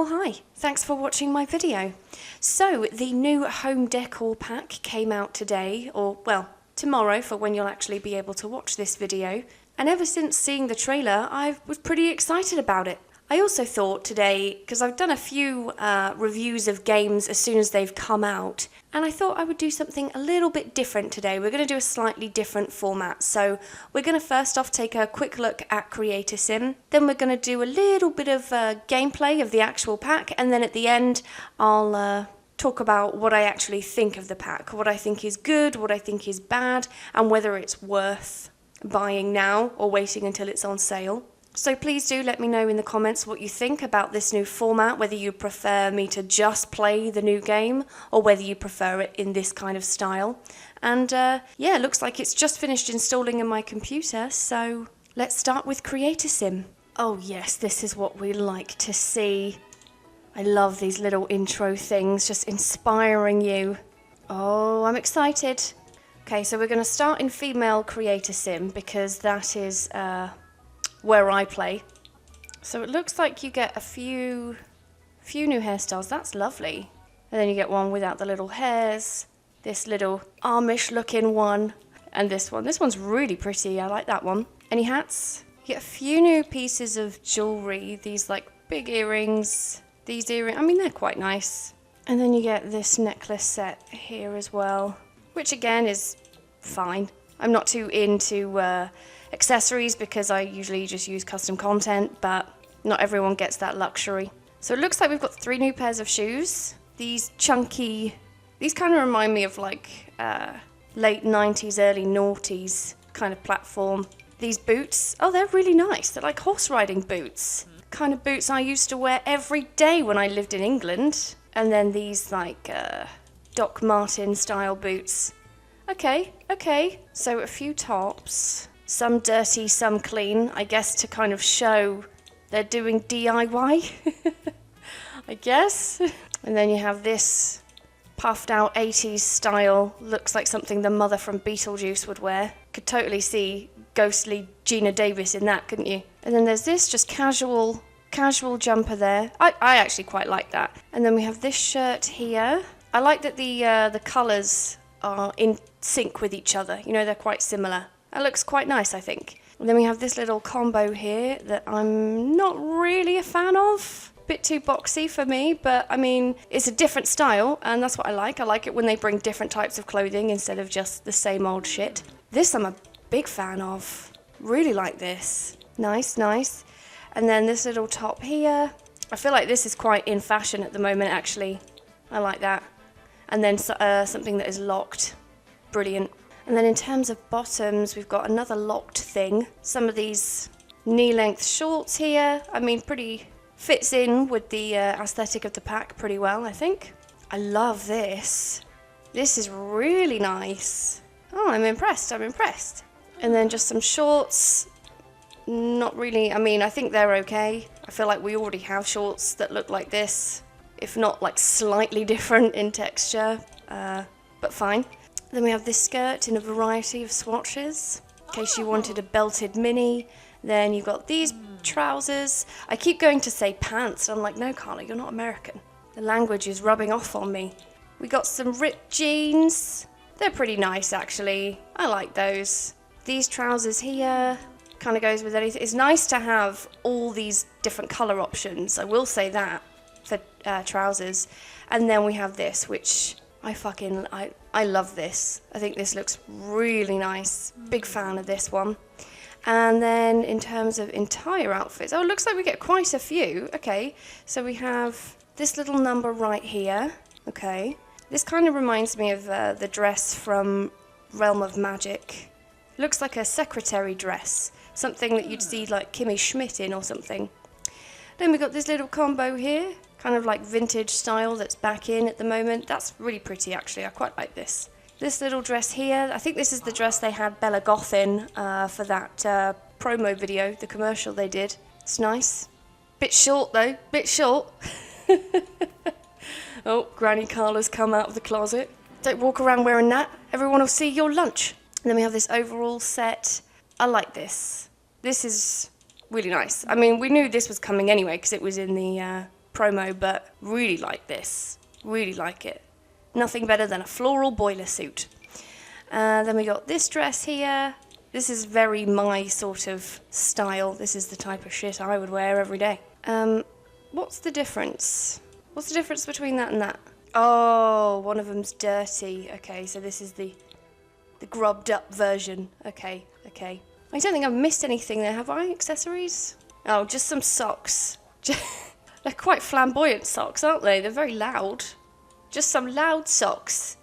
hi, thanks for watching my video. So the new home decor pack came out today, or well, tomorrow for when you'll actually be able to watch this video. And ever since seeing the trailer, I was pretty excited about it. I also thought today, because I've done a few reviews of games as soon as they've come out, and I thought I would do something a little bit different today. We're going to do a slightly different format. So we're going to first off take a quick look at Creator Sim, then we're going to do a little bit of gameplay of the actual pack, and then at the end I'll talk about what I actually think of the pack, what I think is good, what I think is bad, and whether it's worth buying now or waiting until it's on sale. So please do let me know in the comments what you think about this new format, whether you prefer me to just play the new game or whether you prefer it in this kind of style. And yeah, it looks like it's just finished installing in my computer, so let's start with Creator Sim. Oh yes, this is what we like to see. I love these little intro things, just inspiring you. Oh, I'm excited. Okay, so we're going to start in female Creator Sim because that is where I play. So it looks like you get a few new hairstyles. That's lovely. And then you get one without the little hairs, this little Amish looking one, and this one. This one's really pretty. I like that one. Any hats? You get a few new pieces of jewelry. These like big earrings. These earrings, I mean, they're quite nice. And then you get this necklace set here as well, which again is fine. I'm not too into accessories because I usually just use custom content, but not everyone gets that luxury. So it looks like we've got 3 new pairs of shoes. These chunky, these kind of remind me of like late 90s, early noughties kind of platform. These boots, oh, they're really nice. They're like horse riding boots. Kind of boots I used to wear every day when I lived in England. And then these like Doc Martin style boots. Okay. So a few tops. Some dirty, some clean, I guess to kind of show they're doing DIY, I guess. And then you have this puffed out 80s style, looks like something the mother from Beetlejuice would wear. Could totally see ghostly Gina Davis in that, couldn't you? And then there's this just casual jumper there. I actually quite like that. And then we have this shirt here. I like that the colours are in sync with each other. You know, they're quite similar. That looks quite nice, I think. And then we have this little combo here that I'm not really a fan of. Bit too boxy for me, but I mean, it's a different style, and that's what I like. I like it when they bring different types of clothing instead of just the same old shit. This I'm a big fan of. Really like this. Nice. And then this little top here. I feel like this is quite in fashion at the moment, actually. I like that. And then something that is locked. Brilliant. And then in terms of bottoms, we've got another locked thing. Some of these knee-length shorts here. I mean, pretty fits in with the aesthetic of the pack pretty well, I think. I love this. This is really nice. Oh, I'm impressed. And then just some shorts. Not really, I mean, I think they're okay. I feel like we already have shorts that look like this, if not like slightly different in texture, but fine. Then we have this skirt in a variety of swatches, in case you wanted a belted mini. Then you've got these trousers. I keep going to say pants, and I'm like, no, Carla, you're not American. The language is rubbing off on me. We got some ripped jeans. They're pretty nice, actually. I like those. These trousers here kind of goes with anything. It's nice to have all these different colour options, I will say that, for trousers. And then we have this, which I love this. I think this looks really nice. Big fan of this one. And then in terms of entire outfits, oh, it looks like we get quite a few. Okay, so we have this little number right here. Okay, this kind of reminds me of the dress from Realm of Magic. Looks like a secretary dress, something that you'd see like Kimmy Schmidt in or something. Then we got this little combo here, kind of like vintage style that's back in at the moment. That's really pretty, actually. I quite like this. This little dress here, I think this is the dress they had Bella Goth in for that promo video, the commercial they did. It's nice. Bit short though, bit short. Oh, Granny Carla's come out of the closet. Don't walk around wearing that. Everyone will see your lunch. And then we have this overall set. I like this. This is really nice. I mean, we knew this was coming anyway because it was in the promo, but really like this. Really like it. Nothing better than a floral boiler suit. Then we got this dress here. This is very my sort of style. This is the type of shit I would wear every day. What's the difference? What's the difference between that and that? Oh, one of them's dirty. Okay, so this is the grubbed up version. Okay. I don't think I've missed anything there, have I? Accessories? Oh, just some socks. They're quite flamboyant socks, aren't they? They're very loud. Just some loud socks.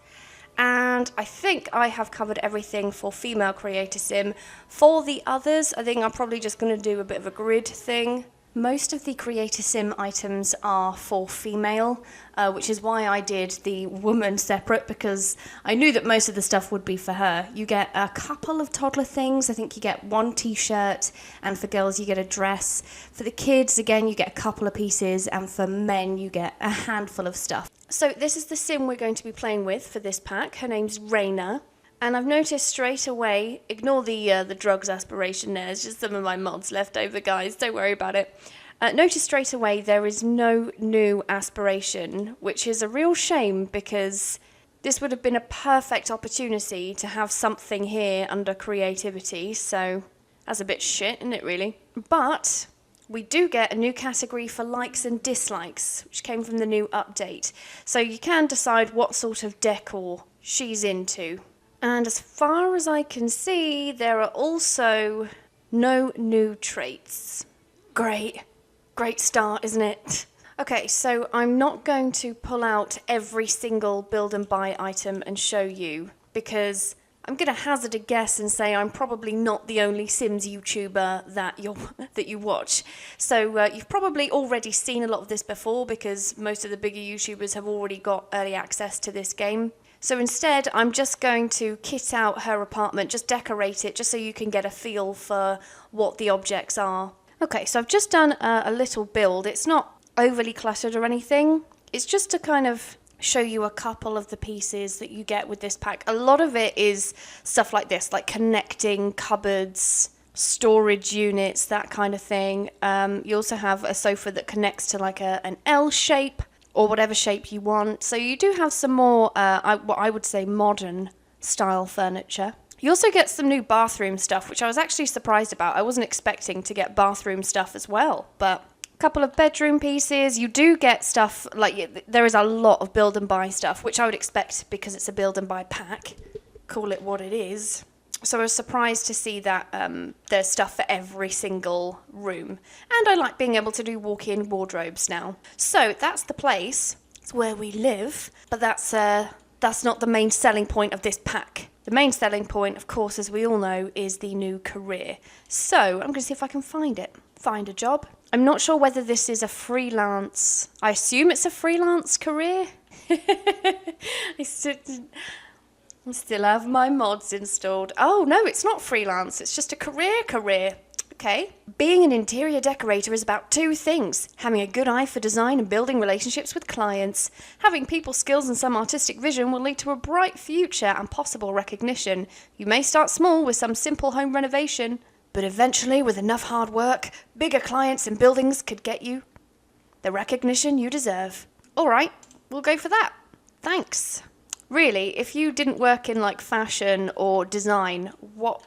And I think I have covered everything for female Creator Sim. For the others, I think I'm probably just going to do a bit of a grid thing. Most of the Creator Sim items are for female, which is why I did the woman separate, because I knew that most of the stuff would be for her. You get a couple of toddler things. I think you get one t-shirt, and for girls you get a dress. For the kids, again, you get a couple of pieces, and for men you get a handful of stuff. So this is the sim we're going to be playing with for this pack. Her name's Raina. And I've noticed straight away, ignore the drugs aspiration there, it's just some of my mods left over, guys, don't worry about it. Notice straight away there is no new aspiration, which is a real shame because this would have been a perfect opportunity to have something here under creativity, so that's a bit shit, isn't it really? But we do get a new category for likes and dislikes, which came from the new update. So you can decide what sort of decor she's into. And as far as I can see, there are also no new traits. Great start, isn't it? Okay, so I'm not going to pull out every single build and buy item and show you, because I'm going to hazard a guess and say I'm probably not the only Sims YouTuber that you watch. So you've probably already seen a lot of this before, because most of the bigger YouTubers have already got early access to this game. So instead, I'm just going to kit out her apartment, just decorate it, just so you can get a feel for what the objects are. Okay, so I've just done a little build. It's not overly cluttered or anything. It's just to kind of show you a couple of the pieces that you get with this pack. A lot of it is stuff like this, like connecting cupboards, storage units, that kind of thing. You also have a sofa that connects to like an L shape, or whatever shape you want. So you do have some more, what I would say, modern style furniture. You also get some new bathroom stuff, which I was actually surprised about. I wasn't expecting to get bathroom stuff as well, but a couple of bedroom pieces. You do get stuff, like there is a lot of build and buy stuff, which I would expect because it's a build and buy pack. Call it what it is. So I was surprised to see that there's stuff for every single room. And I like being able to do walk-in wardrobes now. So that's the place. It's where we live. But that's not the main selling point of this pack. The main selling point, of course, as we all know, is the new career. So I'm going to see if I can find it. Find a job. I'm not sure whether this is a freelance. I assume it's a freelance career. I still have my mods installed. Oh, no, it's not freelance. It's just a career. Okay. Being an interior decorator is about two things: having a good eye for design and building relationships with clients. Having people skills and some artistic vision will lead to a bright future and possible recognition. You may start small with some simple home renovation, but eventually, with enough hard work, bigger clients and buildings could get you the recognition you deserve. All right, we'll go for that. Thanks. Really, if you didn't work in like fashion or design, what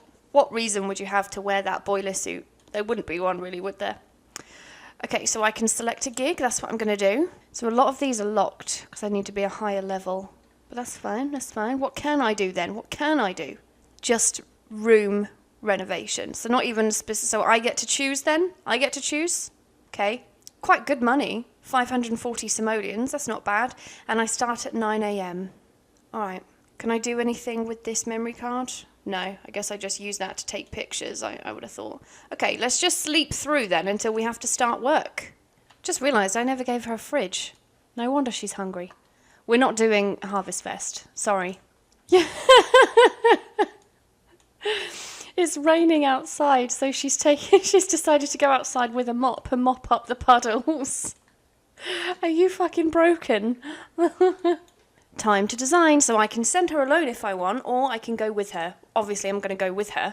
reason would you have to wear that boiler suit? There wouldn't be one really, would there? Okay, so I can select a gig. That's what I'm going to do. So a lot of these are locked because I need to be a higher level. But that's fine, that's fine. What can I do then? What can I do? Just room renovation. So not even specific. So I get to choose then? I get to choose? Okay. Quite good money. 540 simoleons. That's not bad. And I start at 9 a.m. Alright, can I do anything with this memory card? No, I guess I just use that to take pictures, I would have thought. Okay, let's just sleep through then until we have to start work. Just realised I never gave her a fridge. No wonder she's hungry. We're not doing Harvest Fest, sorry. It's raining outside, so she's decided to go outside with a mop and mop up the puddles. Are you fucking broken? Time to design, so I can send her alone if I want, or I can go with her. Obviously, I'm going to go with her.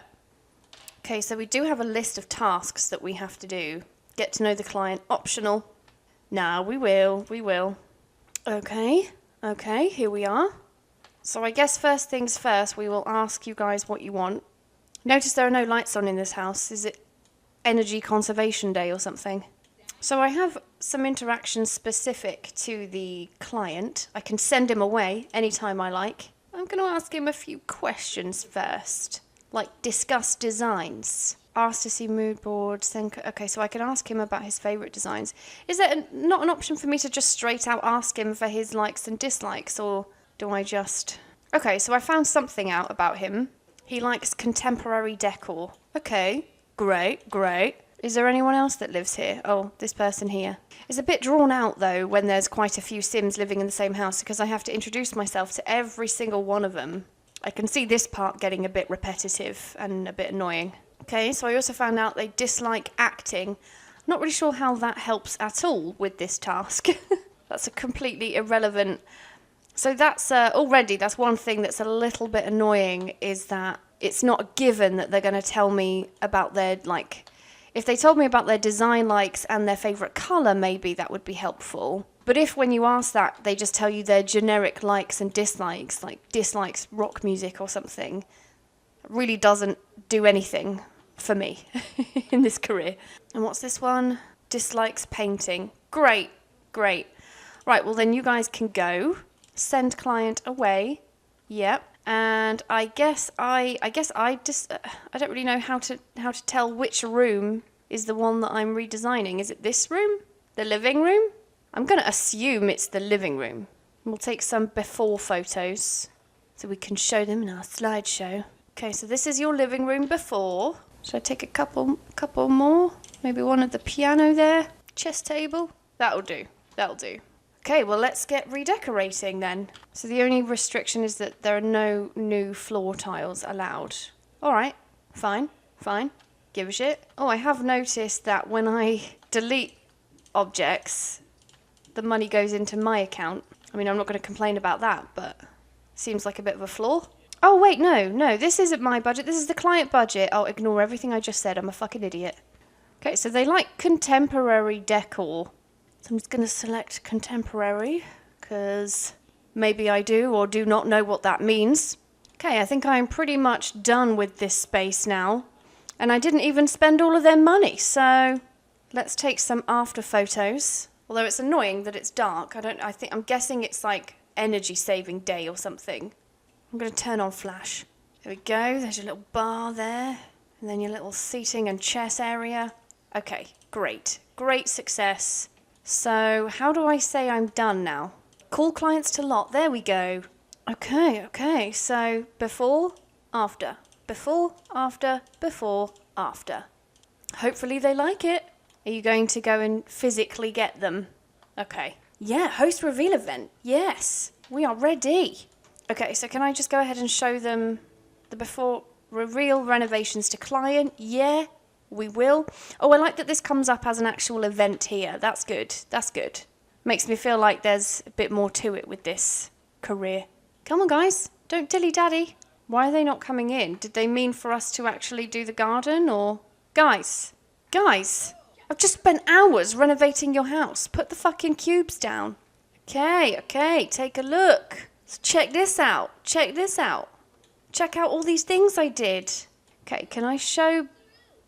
Okay, so we do have a list of tasks that we have to do. Get to know the client, optional. Nah, we will. Okay, here we are. So I guess first things first, we will ask you guys what you want. Notice there are no lights on in this house. Is it Energy Conservation Day or something? So I have some interactions specific to the client. I can send him away anytime I like. I'm going to ask him a few questions first, like discuss designs. Ask to see mood boards. Okay, so I can ask him about his favourite designs. Is there not an option for me to just straight out ask him for his likes and dislikes, or do I just... Okay, so I found something out about him. He likes contemporary decor. Okay, great. Is there anyone else that lives here? Oh, this person here. It's a bit drawn out, though, when there's quite a few Sims living in the same house, because I have to introduce myself to every single one of them. I can see this part getting a bit repetitive and a bit annoying. Okay, so I also found out they dislike acting. I'm not really sure how that helps at all with this task. That's a completely irrelevant... So that's that's one thing that's a little bit annoying, is that it's not a given that they're going to tell me about their, like... If they told me about their design likes and their favourite colour, maybe that would be helpful. But if when you ask that, they just tell you their generic likes and dislikes, like dislikes rock music or something, it really doesn't do anything for me in this career. And what's this one? Dislikes painting. Great. Right, well then you guys can go. Send client away. Yep. And I don't really know how to tell which room is the one that I'm redesigning. Is it this room? The living room? I'm going to assume it's the living room. We'll take some before photos so we can show them in our slideshow. Okay, so this is your living room before. Should I take a couple more? Maybe one at the piano there. Chess table. That'll do. Okay, well, let's get redecorating then. So the only restriction is that there are no new floor tiles allowed. All right, fine. Give a shit. Oh, I have noticed that when I delete objects, the money goes into my account. I mean, I'm not going to complain about that, but seems like a bit of a flaw. Oh, wait, no, this isn't my budget. This is the client budget. I'll ignore everything I just said. I'm a fucking idiot. Okay, so they like contemporary decor. So I'm just going to select contemporary, because maybe I do or do not know what that means. Okay, I think I'm pretty much done with this space now. And I didn't even spend all of their money, so let's take some after photos. Although it's annoying that it's dark. I'm guessing it's like energy saving day or something. I'm going to turn on flash. There we go, there's your little bar there. And then your little seating and chess area. Okay, great success. So, how do I say I'm done now? Call clients to lot. There we go. Okay. So, before, after. Before, after, before, after. Hopefully they like it. Are you going to go and physically get them? Okay. Yeah, host reveal event. Yes, we are ready. Okay, so can I just go ahead and show them the before reveal renovations to client? Yeah. We will. Oh, I like that this comes up as an actual event here. That's good. Makes me feel like there's a bit more to it with this career. Come on, guys. Don't dilly-daddy. Why are they not coming in? Did they mean for us to actually do the garden, or... Guys. I've just spent hours renovating your house. Put the fucking cubes down. Okay. Take a look. So check this out. Check out all these things I did. Okay, can I show...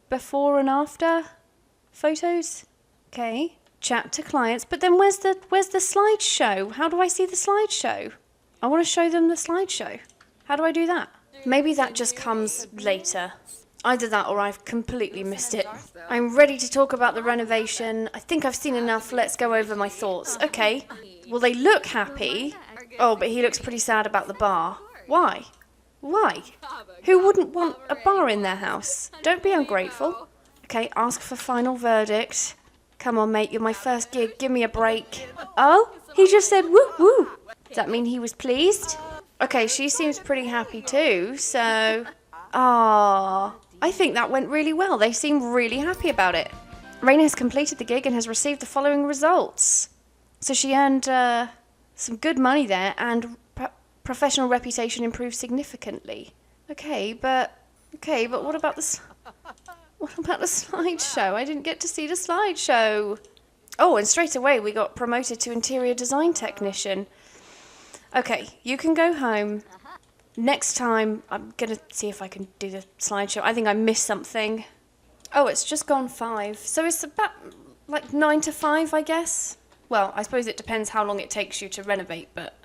before and after photos? Okay, chat to clients, but then where's the slideshow? How do I see the slideshow? I want to show them the slideshow. How do I do that? Maybe that just comes later. Either that or I've completely missed it. I'm ready to talk about the renovation. I think I've seen enough. Let's go over my thoughts. Okay, well, they look happy. Oh, but he looks pretty sad about the bar. Why? Who wouldn't want a bar in their house? Don't be ungrateful. Okay, ask for final verdict. Come on, mate, you're my first gig. Give me a break. Oh, he just said woo. Does that mean he was pleased? Okay, she seems pretty happy too, so... I think that went really well. They seem really happy about it. Raina has completed the gig and has received the following results. So she earned some good money there, and... professional reputation improved significantly. Okay, but what about the slideshow? I didn't get to see the slideshow. Oh, and straight away we got promoted to interior design technician. Okay, you can go home. Next time, I'm going to see if I can do the slideshow. I think I missed something. Oh, it's just gone 5. So it's about like 9 to 5, I guess. Well, I suppose it depends how long it takes you to renovate, but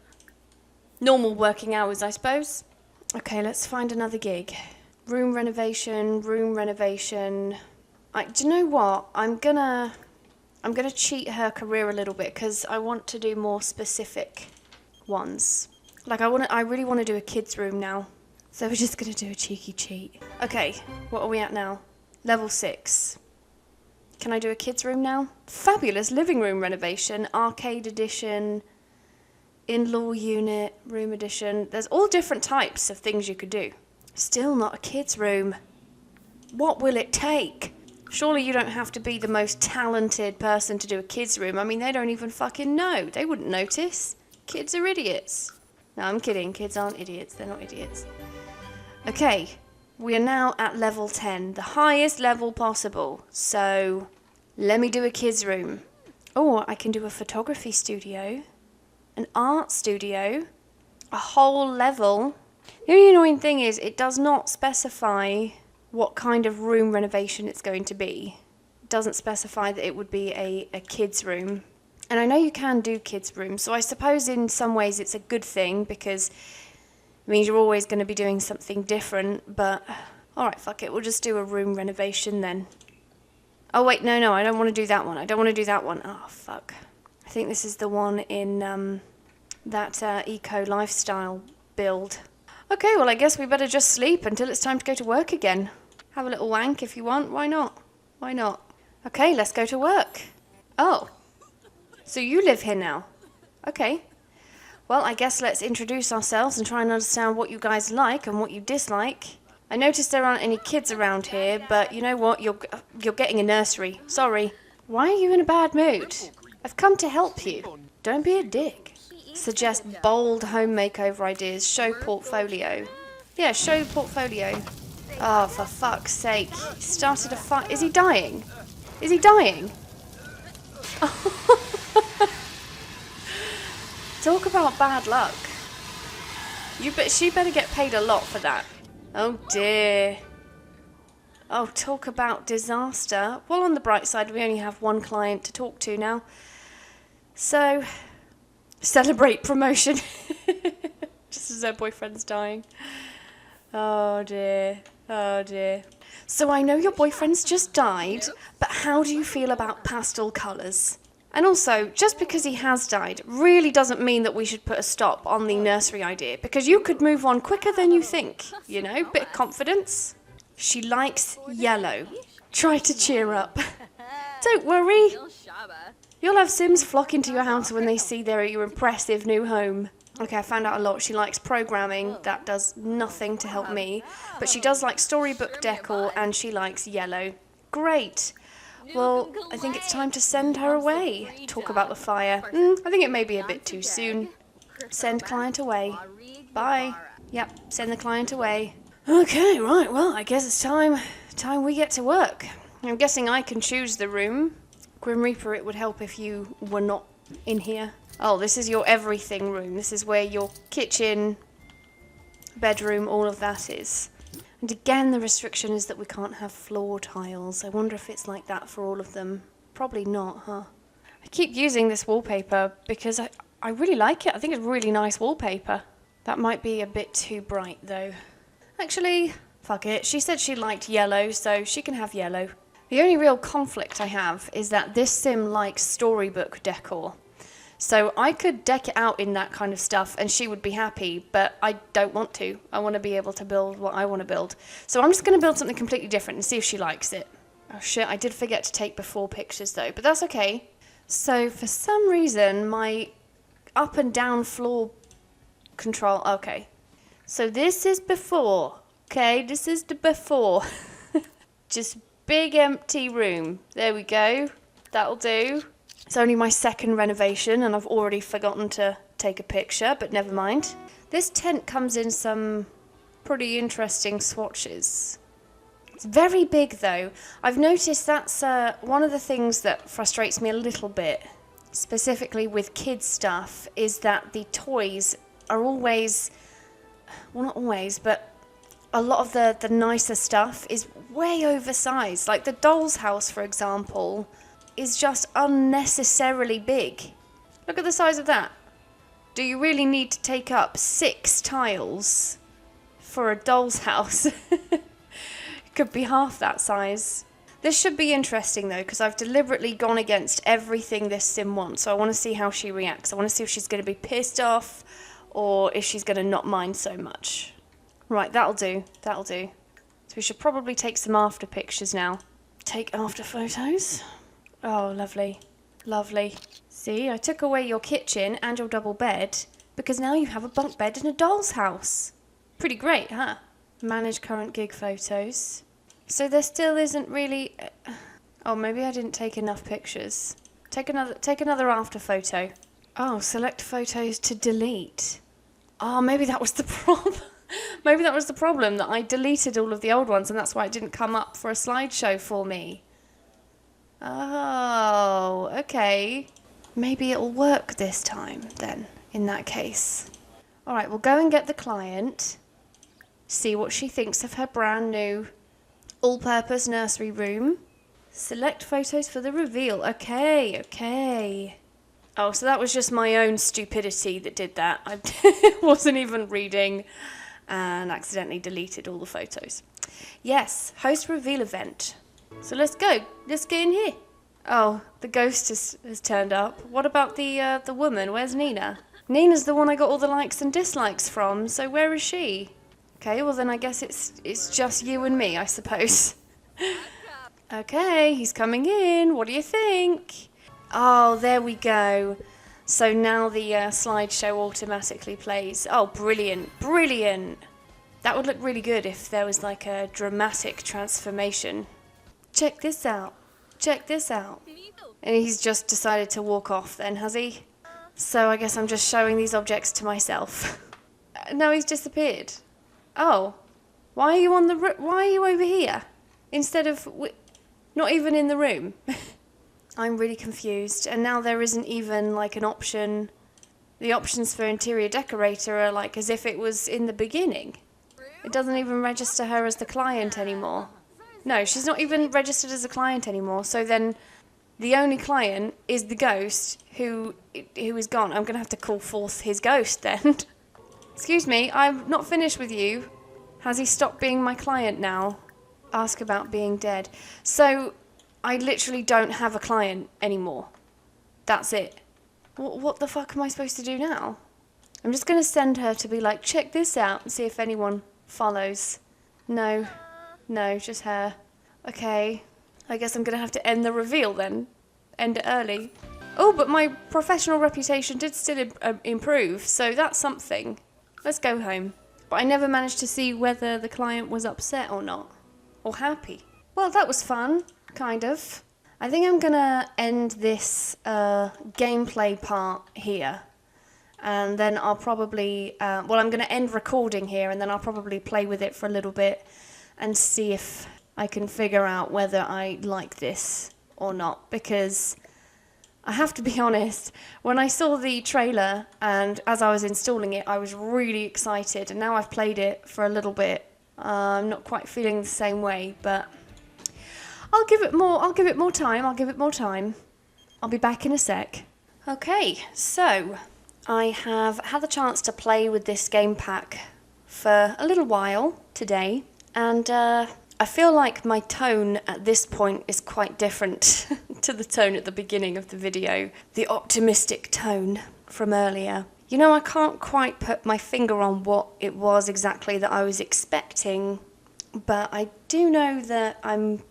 normal working hours, I suppose. Okay, let's find another gig. Room renovation, room renovation. Do you know what? I'm gonna cheat her career a little bit because I want to do more specific ones. Like I really want to do a kids room now. So we're just gonna do a cheeky cheat. Okay, what are we at now? Level 6. Can I do a kids room now? Fabulous living room renovation, arcade edition, in-law unit, room edition. There's all different types of things you could do. Still not a kids room. What will it take? Surely you don't have to be the most talented person to do a kids room. I mean, they don't even fucking know. They wouldn't notice. Kids are idiots. No, I'm kidding. Kids aren't idiots. They're not idiots. Okay, we are now at level 10, the highest level possible. So, let me do a kids room. Or I can do a photography studio, an art studio, a whole level. The only annoying thing is it does not specify what kind of room renovation it's going to be. It doesn't specify that it would be a kids room. And I know you can do kids rooms, so I suppose in some ways it's a good thing because it means you're always going to be doing something different, but alright, fuck it, we'll just do a room renovation then. Oh wait, no, I don't want to do that one. I don't want to do that one. Oh, fuck. I think this is the one in that eco lifestyle build. Okay, well I guess we better just sleep until it's time to go to work again. Have a little wank if you want, why not? Why not? Okay, let's go to work. Oh, so you live here now? Okay. Well, I guess let's introduce ourselves and try and understand what you guys like and what you dislike. I noticed there aren't any kids around here, but you know what? You're getting a nursery. Sorry. Why are you in a bad mood? I've come to help you. Don't be a dick. Suggest bold home makeover ideas. Show portfolio. Yeah, show portfolio. Oh, for fuck's sake. He started a fight. Is he dying? Is he dying? Talk about bad luck. She better get paid a lot for that. Oh dear. Oh, talk about disaster. Well, on the bright side, we only have one client to talk to now. So, celebrate promotion. Just as her boyfriend's dying. Oh dear. Oh dear. So I know your boyfriend's just died, but how do you feel about pastel colours? And also, just because he has died really doesn't mean that we should put a stop on the nursery idea, because you could move on quicker than you think, you know, bit of confidence. She likes yellow. Try to cheer up. Don't worry. You'll have Sims flock into your house when they see your impressive new home. Okay, I found out a lot. She likes programming. That does nothing to help me. But she does like storybook decor and she likes yellow. Great. Well, I think it's time to send her away. Talk about the fire. I think it may be a bit too soon. Send client away. Bye. Yep, send the client away. Okay, right, well, I guess it's time we get to work. I'm guessing I can choose the room. Grim Reaper, it would help if you were not in here. Oh, this is your everything room. This is where your kitchen, bedroom, all of that is. And again, the restriction is that we can't have floor tiles. I wonder if it's like that for all of them. Probably not, huh? I keep using this wallpaper because I really like it. I think it's really nice wallpaper. That might be a bit too bright, though. Actually, fuck it. She said she liked yellow, so she can have yellow. The only real conflict I have is that this sim likes storybook decor. So I could deck it out in that kind of stuff and she would be happy, but I don't want to. I want to be able to build what I want to build. So I'm just going to build something completely different and see if she likes it. Oh shit, I did forget to take before pictures though, but that's okay. So for some reason, my up and down floor control, okay. So this is before, okay, this is the before. Just big empty room. There we go. That'll do. It's only my second renovation and I've already forgotten to take a picture, but never mind. This tent comes in some pretty interesting swatches. It's very big though. I've noticed that's one of the things that frustrates me a little bit, specifically with kids stuff, is that the toys are always, well not always, but a lot of the nicer stuff is way oversized. Like the doll's house, for example, is just unnecessarily big. Look at the size of that. Do you really need to take up 6 tiles for a doll's house? It could be half that size. This should be interesting though, because I've deliberately gone against everything this sim wants. So I want to see how she reacts. I want to see if she's going to be pissed off or if she's going to not mind so much. Right, that'll do. That'll do. So we should probably take some after pictures now. Take after photos. Oh, lovely. Lovely. See, I took away your kitchen and your double bed because now you have a bunk bed in a doll's house. Pretty great, huh? Manage current gig photos. So there still isn't really... Oh, maybe I didn't take enough pictures. Take another after photo. Oh, select photos to delete. Oh, maybe that was the problem. Maybe that was the problem, that I deleted all of the old ones and that's why it didn't come up for a slideshow for me. Oh, okay. Maybe it'll work this time then, in that case. Alright, we'll go and get the client. See what she thinks of her brand new all-purpose nursery room. Select photos for the reveal. Okay, okay. Oh, so that was just my own stupidity that did that. I wasn't even reading and accidentally deleted all the photos. Yes, host reveal event. So let's go. Let's get in here. Oh, the ghost has turned up. What about the woman? Where's Nina? Nina's the one I got all the likes and dislikes from, so where is she? Okay, well then I guess it's just you and me, I suppose. Okay, he's coming in. What do you think? Oh, there we go. So now the slideshow automatically plays. Oh, brilliant, brilliant. That would look really good if there was like a dramatic transformation. Check this out. Check this out. And he's just decided to walk off then, has he? So I guess I'm just showing these objects to myself. No, he's disappeared. Oh, why are you why are you over here? Instead of not even in the room. I'm really confused. And now there isn't even like an option. The options for interior decorator are like as if it was in the beginning. It doesn't even register her as the client anymore. No, she's not even registered as a client anymore. So then the only client is the ghost who is gone. I'm going to have to call forth his ghost then. Excuse me, I'm not finished with you. Has he stopped being my client now? Ask about being dead. So I literally don't have a client anymore. That's it. What the fuck am I supposed to do now? I'm just going to send her to be like, check this out and see if anyone follows. No, just her. Okay, I guess I'm going to have to end the reveal then. End it early. Oh, but my professional reputation did still improve, so that's something. Let's go home. But I never managed to see whether the client was upset or not. Or happy. Well, that was fun. Kind of. I think I'm going to end this gameplay part here. And then I'll probably... I'm going to end recording here and then I'll probably play with it for a little bit and see if I can figure out whether I like this or not. Because I have to be honest, when I saw the trailer and as I was installing it, I was really excited. And now I've played it for a little bit. I'm not quite feeling the same way, but I'll give it more time. I'll be back in a sec. Okay, so I have had the chance to play with this game pack for a little while today, and I feel like my tone at this point is quite different to the tone at the beginning of the video, the optimistic tone from earlier. You know, I can't quite put my finger on what it was exactly that I was expecting, but I do know that I'm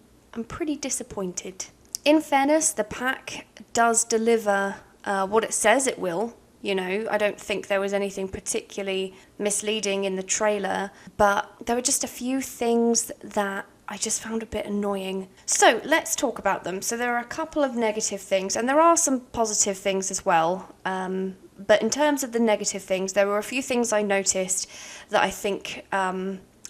pretty disappointed. In fairness, the pack does deliver what it says it will. You know, I don't think there was anything particularly misleading in the trailer, but there were just a few things that I just found a bit annoying. So let's talk about them. So there are a couple of negative things, and there are some positive things as well. But in terms of the negative things, there were a few things I noticed that I think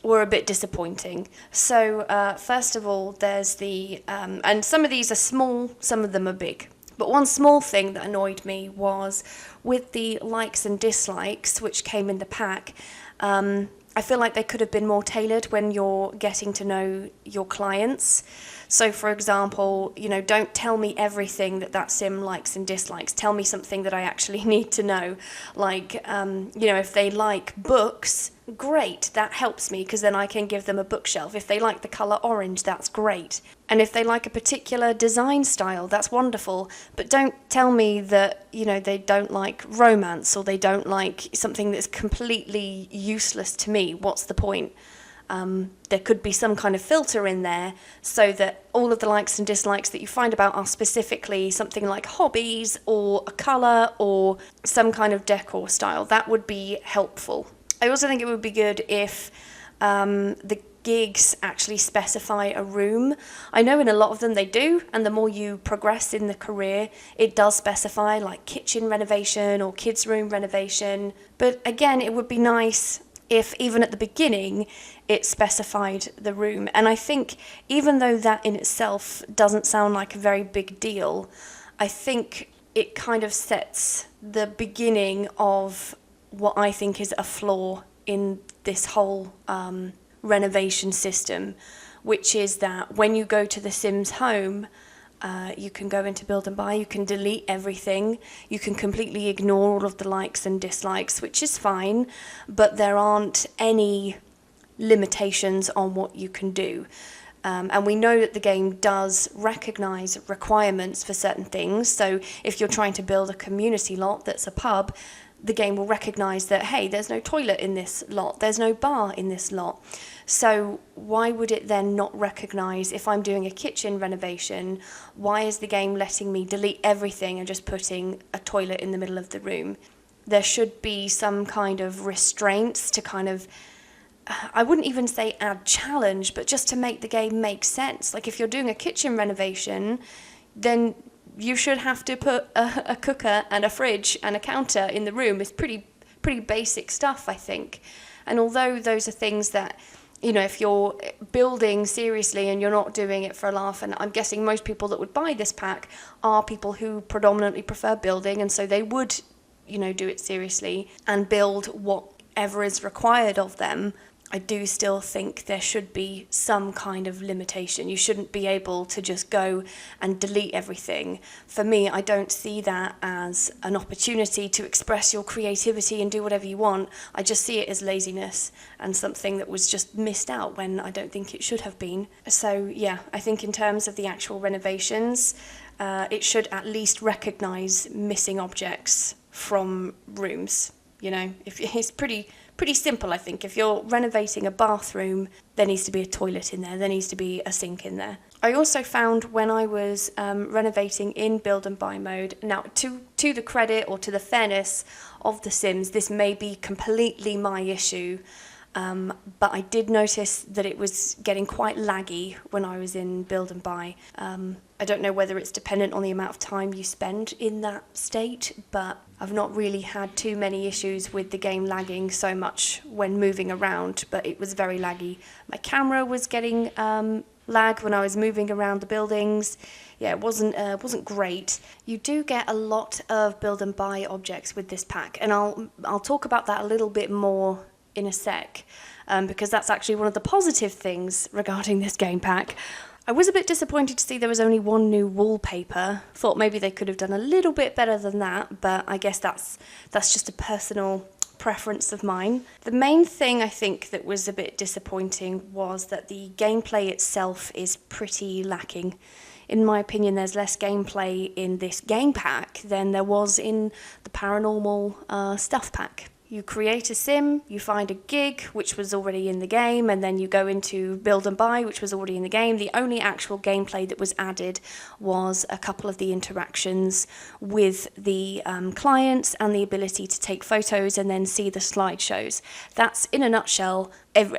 were a bit disappointing. So first of all, there's the, and some of these are small, some of them are big. But one small thing that annoyed me was with the likes and dislikes, which came in the pack, I feel like they could have been more tailored when you're getting to know your clients. So, for example, don't tell me everything that sim likes and dislikes. Tell me something that I actually need to know. Like, if they like books, great, that helps me because then I can give them a bookshelf. If they like the colour orange, that's great. And if they like a particular design style, that's wonderful. But don't tell me that, they don't like romance or they don't like something that's completely useless to me. What's the point? There could be some kind of filter in there so that all of the likes and dislikes that you find about are specifically something like hobbies or a colour or some kind of decor style. That would be helpful. I also think it would be good if the gigs actually specify a room. I know in a lot of them they do, and the more you progress in the career, it does specify like kitchen renovation or kids' room renovation. But again, it would be nice if even at the beginning it specified the room. And I think even though that in itself doesn't sound like a very big deal, I think it kind of sets the beginning of what I think is a flaw in this whole renovation system, which is that when you go to the Sims home, you can go into Build and Buy, you can delete everything, you can completely ignore all of the likes and dislikes, which is fine, but there aren't any limitations on what you can do. And we know that the game does recognise requirements for certain things, so if you're trying to build a community lot that's a pub, the game will recognise that, hey, there's no toilet in this lot, there's no bar in this lot. So why would it then not recognise if I'm doing a kitchen renovation, why is the game letting me delete everything and just putting a toilet in the middle of the room? There should be some kind of restraints to kind of, I wouldn't even say add challenge, but just to make the game make sense. Like if you're doing a kitchen renovation, then you should have to put a cooker and a fridge and a counter in the room. It's pretty basic stuff, I think. And although those are things that, if you're building seriously and you're not doing it for a laugh, and I'm guessing most people that would buy this pack are people who predominantly prefer building, and so they would, do it seriously and build whatever is required of them, I do still think there should be some kind of limitation. You shouldn't be able to just go and delete everything. For me, I don't see that as an opportunity to express your creativity and do whatever you want. I just see it as laziness and something that was just missed out when I don't think it should have been. So yeah, I think in terms of the actual renovations, it should at least recognise missing objects from rooms. If it's pretty simple, I think. If you're renovating a bathroom, there needs to be a toilet in there, there needs to be a sink in there. I also found when I was renovating in Build and Buy mode, now to the credit or to the fairness of The Sims, this may be completely my issue, but I did notice that it was getting quite laggy when I was in Build and Buy. I don't know whether it's dependent on the amount of time you spend in that state, but I've not really had too many issues with the game lagging so much when moving around, but it was very laggy. My camera was getting lag when I was moving around the buildings. Yeah, it wasn't great. You do get a lot of Build and Buy objects with this pack, and I'll talk about that a little bit more in a sec, because that's actually one of the positive things regarding this game pack. I was a bit disappointed to see there was only one new wallpaper. Thought maybe they could have done a little bit better than that, but I guess that's just a personal preference of mine. The main thing I think that was a bit disappointing was that the gameplay itself is pretty lacking. In my opinion, there's less gameplay in this game pack than there was in the paranormal stuff pack. You create a sim, you find a gig, which was already in the game, and then you go into Build and Buy, which was already in the game. The only actual gameplay that was added was a couple of the interactions with the clients and the ability to take photos and then see the slideshows. That's, in a nutshell,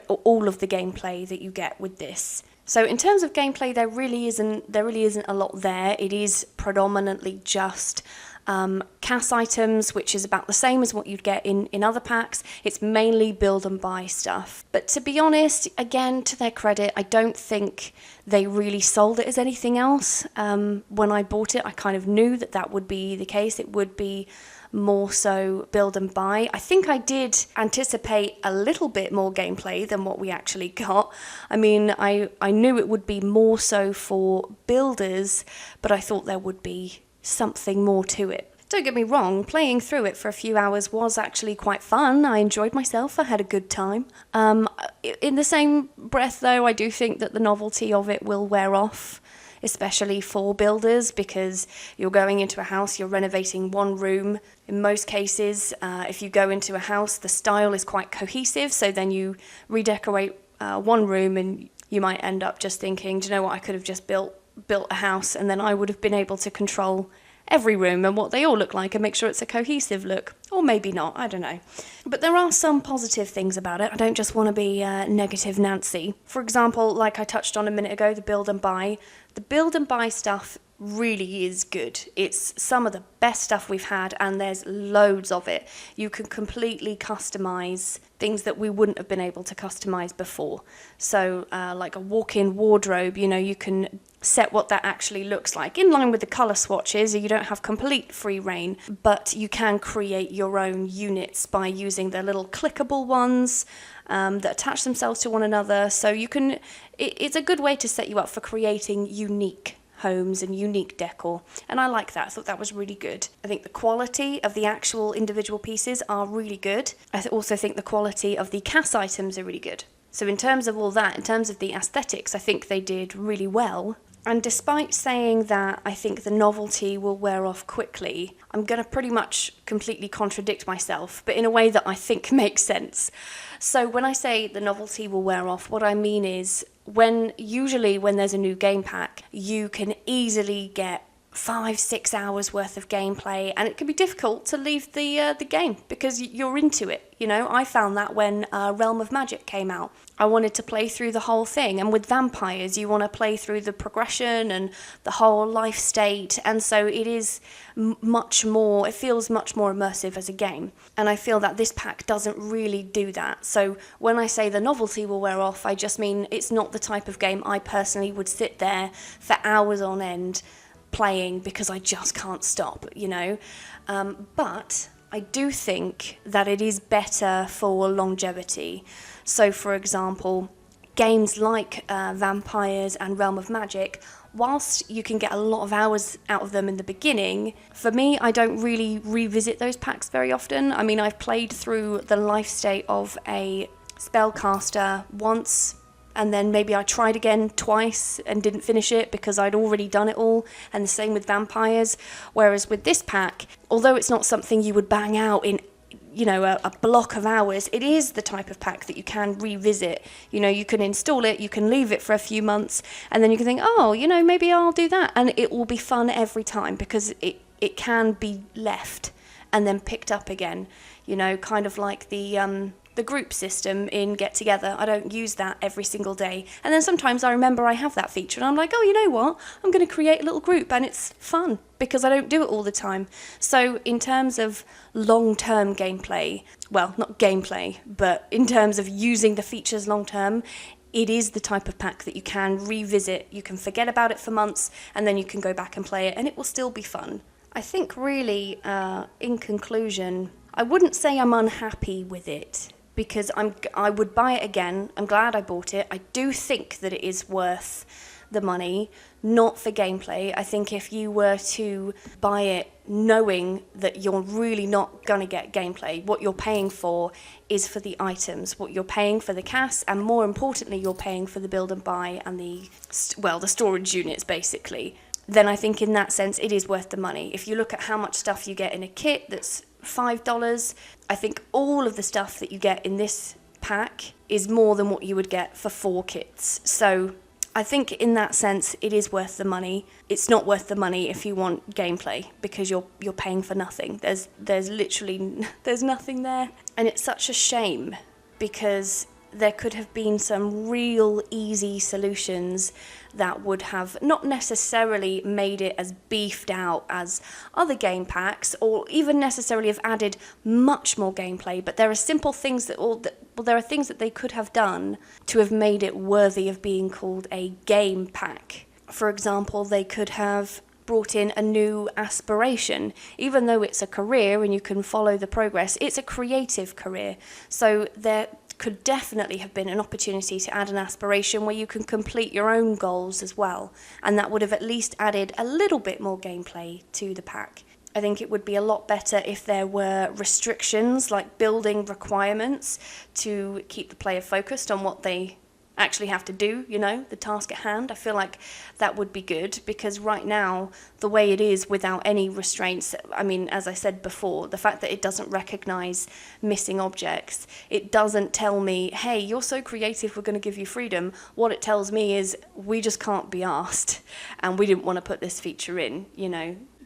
all of the gameplay that you get with this. So in terms of gameplay, there really isn't a lot there. It is predominantly just CAS items, which is about the same as what you'd get in other packs. It's mainly build and buy stuff. But to be honest, again, to their credit, I don't think they really sold it as anything else. When I bought it, I kind of knew that that would be the case. It would be more so build and buy. I think I did anticipate a little bit more gameplay than what we actually got. I mean, I knew it would be more so for builders, but I thought there would be something more to it. Don't get me wrong, playing through it for a few hours was actually quite fun. I enjoyed myself, I had a good time. In the same breath though, I do think that the novelty of it will wear off, especially for builders, because you're going into a house, you're renovating one room. In most cases, if you go into a house, the style is quite cohesive, so then you redecorate one room and you might end up just thinking, do you know what, I could have just built a house and then I would have been able to control every room and what they all look like and make sure it's a cohesive look. Or maybe not, I don't know. But there are some positive things about it. I don't just want to be negative Nancy. For example, like I touched on a minute ago, the build and buy. The build and buy stuff really is good. It's some of the best stuff we've had, and there's loads of it. You can completely customize things that we wouldn't have been able to customize before. So like a walk-in wardrobe, you know, you can set what that actually looks like in line with the color swatches. You don't have complete free reign, but you can create your own units by using the little clickable ones that attach themselves to one another. So you can, it's a good way to set you up for creating unique homes and unique decor, and I like that. I thought that was really good. I think the quality of the actual individual pieces are really good. I also think the quality of the CAS items are really good. So in terms of all that, in terms of the aesthetics, I think they did really well. And despite saying that I think the novelty will wear off quickly, I'm going to pretty much completely contradict myself, but in a way that I think makes sense. So when I say the novelty will wear off, what I mean is usually when there's a new game pack, you can easily get 5-6 hours worth of gameplay, and it can be difficult to leave the game because you're into it. You know, I found that when Realm of Magic came out, I wanted to play through the whole thing, and with vampires you want to play through the progression and the whole life state, and so it is much more, it feels much more immersive as a game, and I feel that this pack doesn't really do that. So when I say the novelty will wear off, I just mean it's not the type of game I personally would sit there for hours on end playing because I just can't stop, you know. But I do think that it is better for longevity. So for example, games like Vampires and Realm of Magic, whilst you can get a lot of hours out of them in the beginning, for me, I don't really revisit those packs very often. I mean, I've played through the life state of a spellcaster once, and then maybe I tried again twice and didn't finish it because I'd already done it all, and the same with Vampires. Whereas with this pack, although it's not something you would bang out in, you know, a block of hours, it is the type of pack that you can revisit. You know, you can install it, you can leave it for a few months, and then you can think, oh, you know, maybe I'll do that, and it will be fun every time because it can be left and then picked up again. You know, kind of like the group system in Get Together. I don't use that every single day, and then sometimes I remember I have that feature and I'm like, oh, you know what, I'm going to create a little group, and it's fun because I don't do it all the time. So in terms of long-term gameplay, well, not gameplay, but in terms of using the features long-term, it is the type of pack that you can revisit. You can forget about it for months and then you can go back and play it and it will still be fun. I think really, in conclusion, I wouldn't say I'm unhappy with it, because I would buy it again. I'm glad I bought it. I do think that it is worth the money, not for gameplay. I think if you were to buy it knowing that you're really not going to get gameplay, what you're paying for is for the items, what you're paying for the CAS, and more importantly, you're paying for the build and buy and the storage units, basically, then I think in that sense it is worth the money. If you look at how much stuff you get in a kit that's $5, I think all of the stuff that you get in this pack is more than what you would get for 4 kits. So I think in that sense it is worth the money. It's not worth the money if you want gameplay, because you're paying for nothing. There's literally there's nothing there, and it's such a shame because there could have been some real easy solutions that would have not necessarily made it as beefed out as other game packs, or even necessarily have added much more gameplay, but there are simple things there are things that they could have done to have made it worthy of being called a game pack. For example, they could have brought in a new aspiration. Even though it's a career and you can follow the progress, it's a creative career. So there could definitely have been an opportunity to add an aspiration where you can complete your own goals as well. And that would have at least added a little bit more gameplay to the pack. I think it would be a lot better if there were restrictions, like building requirements, to keep the player focused on what they actually have to do, the task at hand. I feel like that would be good, because right now, the way it is without any restraints, I mean, as I said before, the fact that it doesn't recognize missing objects, it doesn't tell me, hey, you're so creative, we're going to give you freedom. What it tells me is, we just can't be asked, and we didn't want to put this feature in,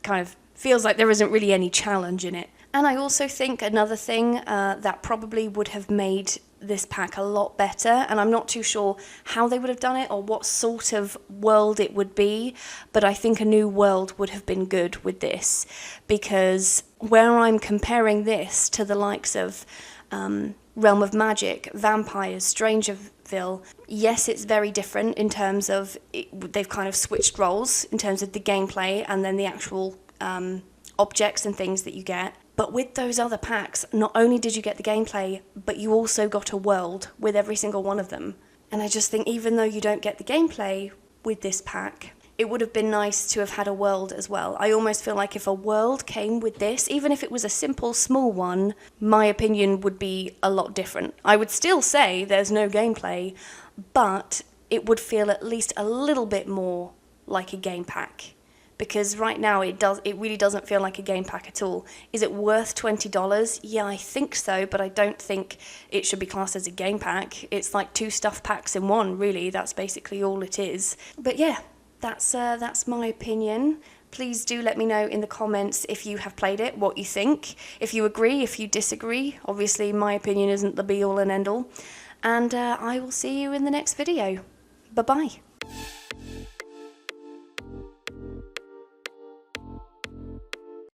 kind of feels like there isn't really any challenge in it. And I also think another thing that probably would have made this pack a lot better, and I'm not too sure how they would have done it or what sort of world it would be, but I think a new world would have been good with this, because where I'm comparing this to the likes of Realm of Magic, Vampires, Strangerville, yes, it's very different in terms of they've kind of switched roles in terms of the gameplay and then the actual objects and things that you get. But with those other packs, not only did you get the gameplay, but you also got a world with every single one of them. And I just think even though you don't get the gameplay with this pack, it would have been nice to have had a world as well. I almost feel like if a world came with this, even if it was a simple, small one, my opinion would be a lot different. I would still say there's no gameplay, but it would feel at least a little bit more like a game pack. Because right now it really doesn't feel like a game pack at all. Is it worth $20? Yeah, I think so, but I don't think it should be classed as a game pack. It's like 2 stuff packs in one, really. That's basically all it is. But yeah, that's my opinion. Please do let me know in the comments if you have played it, what you think. If you agree, if you disagree. Obviously, my opinion isn't the be-all and end-all. And I will see you in the next video. Bye-bye.